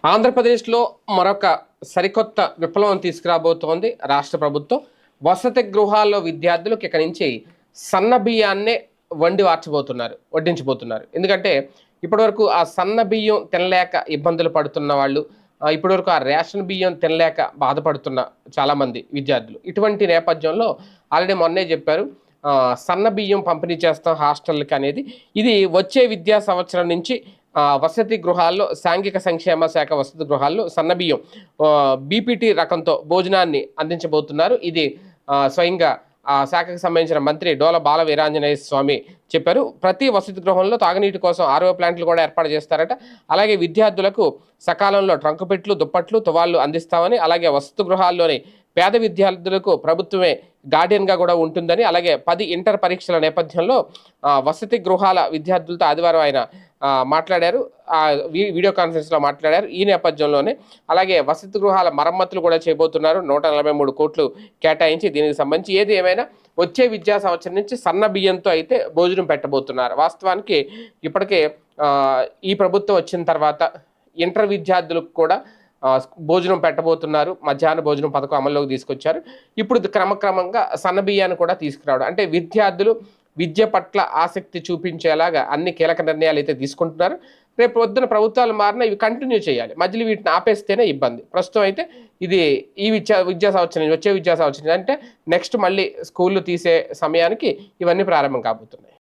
ఆంధ్రప్రదేశ్లో మరొక సరికొత్త విప్లవం తీసుకురాబోతోంది రాష్ట్ర ప్రభుత్వం. వసతి గృహాల్లో విద్యార్థులకు ఇక నుంచి సన్న బియ్యాన్నే వడ్డించబోతున్నారు. ఎందుకంటే ఇప్పటివరకు ఆ సన్న బియ్యం తినలేక ఇబ్బందులు పడుతున్న వాళ్ళు, ఇప్పటివరకు ఆ రేషన్ బియ్యం తినలేక బాధపడుతున్న చాలామంది విద్యార్థులు. ఇటువంటి నేపథ్యంలో ఆల్రెడీ మొన్నే చెప్పారు, సన్న బియ్యం పంపిణీ చేస్తాం హాస్టళ్ళకి అనేది. ఇది వచ్చే విద్యా సంవత్సరం నుంచి వసతి గృహాల్లో, సాంఘిక సంక్షేమ శాఖ వసతి గృహాల్లో సన్నబియ్యం బీపీటీ రకంతో భోజనాన్ని అందించబోతున్నారు. ఇది స్వయంగా ఆ శాఖకు సంబంధించిన మంత్రి డోల బాల వీరాంజనేయ స్వామి చెప్పారు. ప్రతి వసతి గృహంలో తాగునీటి కోసం ఆర్ఓ ప్లాంట్లు కూడా ఏర్పాటు చేస్తారట. అలాగే విద్యార్థులకు సకాలంలో ట్రంకుపెట్లు, దుప్పట్లు, తువాళ్లు అందిస్తామని, అలాగే వసతి గృహాల్లోని పేద విద్యార్థులకు ప్రభుత్వమే గార్డియన్గా కూడా ఉంటుందని, అలాగే 10 ఇంటర్ పరీక్షల నేపథ్యంలో వసతి గృహాల విద్యార్థులతో ఆదివారం ఆయన మాట్లాడారు. వీడియో కాన్ఫరెన్స్లో మాట్లాడారు. ఈ నేపథ్యంలోనే అలాగే వసతి గృహాల మరమ్మతులు కూడా చేయబోతున్నారు. 143 కోట్లు కేటాయించి దీనికి సంబంధించి ఏది ఏమైనా వచ్చే విద్యా సంవత్సరం నుంచి సన్న బియ్యంతో అయితే భోజనం పెట్టబోతున్నారు. వాస్తవానికి ఇప్పటికే ఈ ప్రభుత్వం వచ్చిన తర్వాత ఇంటర్ విద్యార్థులకు కూడా భోజనం పెట్టబోతున్నారు. మధ్యాహ్న భోజనం పథకం అమల్లోకి తీసుకొచ్చారు. ఇప్పుడు క్రమక్రమంగా సన్న బియ్యాన్ని కూడా తీసుకురావడం, అంటే విద్యార్థులు విద్య పట్ల ఆసక్తి చూపించేలాగా అన్ని కీలక నిర్ణయాలు అయితే తీసుకుంటున్నారు. రేపు పొద్దున ప్రభుత్వాలు మారినా ఇవి కంటిన్యూ చేయాలి. మధ్యలో వీటిని ఆపేస్తేనే ఇబ్బంది. ప్రస్తుతం అయితే ఇది ఈ విద్యా సంవత్సరం, వచ్చే విద్యా సంవత్సరం అంటే నెక్స్ట్ మళ్ళీ స్కూళ్ళు తీసే సమయానికి ఇవన్నీ ప్రారంభం కాబోతున్నాయి.